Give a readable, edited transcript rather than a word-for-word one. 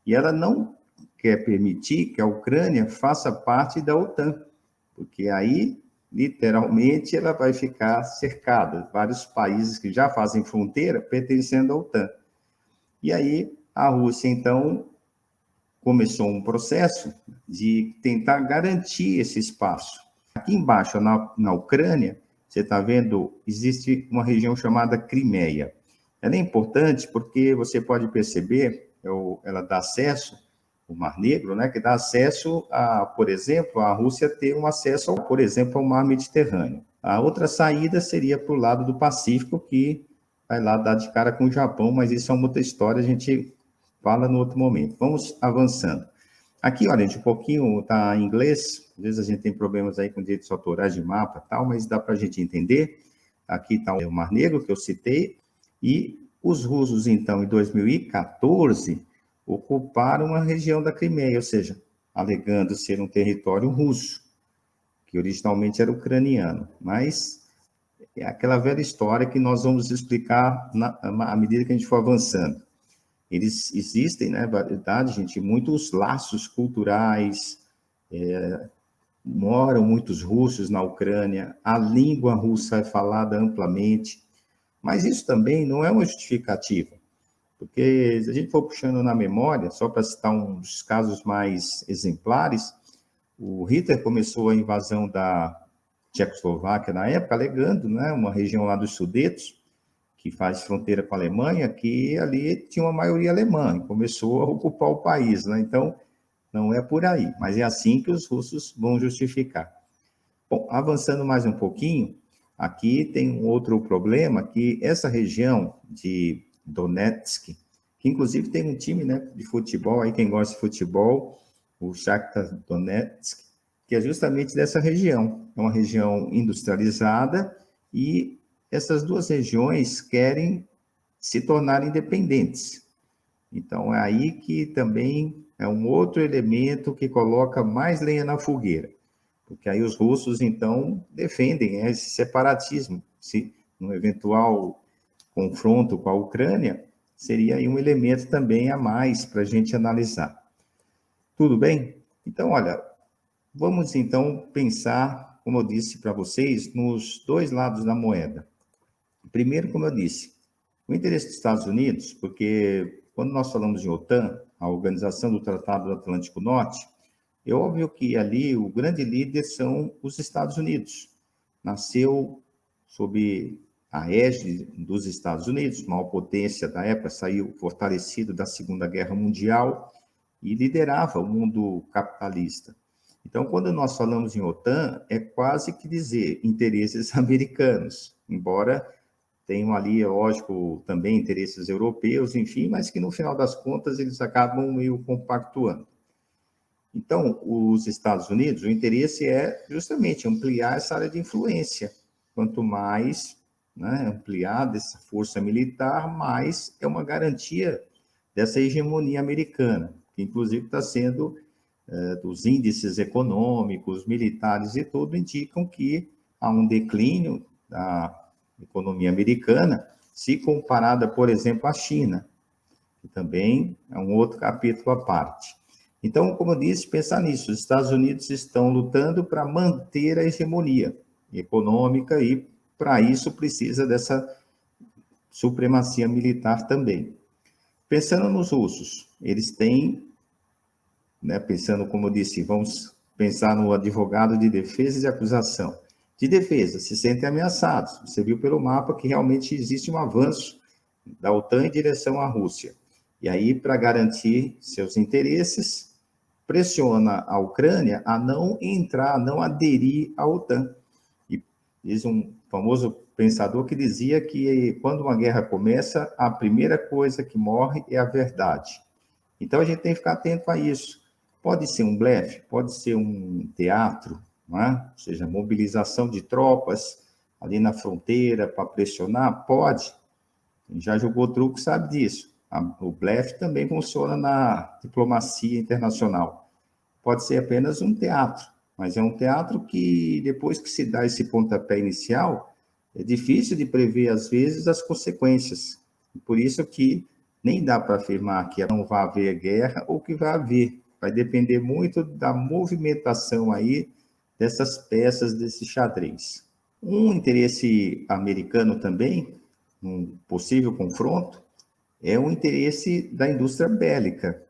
E ela não quer permitir que a Ucrânia faça parte da OTAN, porque aí, literalmente, ela vai ficar cercada, vários países que já fazem fronteira pertencendo à OTAN. E aí, a Rússia, então, começou um processo de tentar garantir esse espaço. Aqui embaixo, na Ucrânia, você está vendo, existe uma região chamada Crimeia. Ela é importante porque você pode perceber, ela dá acesso, o Mar Negro, né, que dá acesso a, por exemplo, a Rússia ter um acesso, por exemplo, ao Mar Mediterrâneo. A outra saída seria para o lado do Pacífico, que vai lá dar de cara com o Japão, mas isso é uma outra história, a gente fala no outro momento. Vamos avançando. Aqui, olha, gente, um pouquinho está em inglês, às vezes a gente tem problemas aí com direitos autorais de mapa e tal, mas dá para a gente entender. Aqui está o Mar Negro, que eu citei, e os russos, então, em 2014, ocuparam a região da Crimeia, ou seja, alegando ser um território russo, que originalmente era ucraniano, mas é aquela velha história que nós vamos explicar à medida que a gente for avançando. Eles existem, né, verdade, gente, muitos laços culturais, moram muitos russos na Ucrânia, a língua russa é falada amplamente, mas isso também não é uma justificativa, porque se a gente for puxando na memória, só para citar uns casos mais exemplares, o Hitler começou a invasão da Tchecoslováquia na época, alegando, né, uma região lá dos Sudetos, que faz fronteira com a Alemanha, que ali tinha uma maioria alemã, e começou a ocupar o país, né? Então, não é por aí, mas é assim que os russos vão justificar. Bom, avançando mais um pouquinho, aqui tem um outro problema, que essa região de Donetsk, que inclusive tem um time, né, de futebol, aí quem gosta de futebol, o Shakhtar Donetsk, que é justamente dessa região. É uma região industrializada e essas duas regiões querem se tornar independentes. Então, é aí que também é um outro elemento que coloca mais lenha na fogueira, porque aí os russos, então, defendem esse separatismo. Se no eventual confronto com a Ucrânia, seria aí um elemento também a mais para a gente analisar. Tudo bem? Então, olha, vamos então pensar, como eu disse para vocês, nos dois lados da moeda. Primeiro, como eu disse, o interesse dos Estados Unidos, porque quando nós falamos de OTAN, a Organização do Tratado do Atlântico Norte, é óbvio que ali o grande líder são os Estados Unidos. Nasceu sob a égide dos Estados Unidos, maior potência da época, saiu fortalecido da Segunda Guerra Mundial e liderava o mundo capitalista. Então, quando nós falamos em OTAN, é quase que dizer interesses americanos, embora tenham ali, é lógico, também interesses europeus, enfim, mas que no final das contas eles acabam meio compactuando. Então, os Estados Unidos, o interesse é justamente ampliar essa área de influência. Quanto mais, né, ampliar essa força militar, mais é uma garantia dessa hegemonia americana, que inclusive está sendo, dos índices econômicos, militares e tudo, indicam que há um declínio da economia americana, se comparada, por exemplo, à China, que também é um outro capítulo à parte. Então, como eu disse, pensar nisso, os Estados Unidos estão lutando para manter a hegemonia econômica e, para isso, precisa dessa supremacia militar também. Pensando nos russos, eles têm, né, pensando, como eu disse, vamos pensar no advogado de defesa e de acusação. De defesa, se sentem ameaçados. Você viu pelo mapa que realmente existe um avanço da OTAN em direção à Rússia. E aí, para garantir seus interesses, pressiona a Ucrânia a não entrar, a não aderir à OTAN. E diz um famoso pensador que dizia que quando uma guerra começa, a primeira coisa que morre é a verdade. Então, a gente tem que ficar atento a isso. Pode ser um blefe, pode ser um teatro, não é? Ou seja, mobilização de tropas ali na fronteira para pressionar, pode. Quem já jogou truco sabe disso. O blefe também funciona na diplomacia internacional. Pode ser apenas um teatro, mas é um teatro que, depois que se dá esse pontapé inicial, é difícil de prever, às vezes, as consequências. Por isso que nem dá para afirmar que não vai haver guerra ou que vai haver. Vai depender muito da movimentação aí dessas peças desse xadrez. Um interesse americano também, um possível confronto, é o interesse da indústria bélica.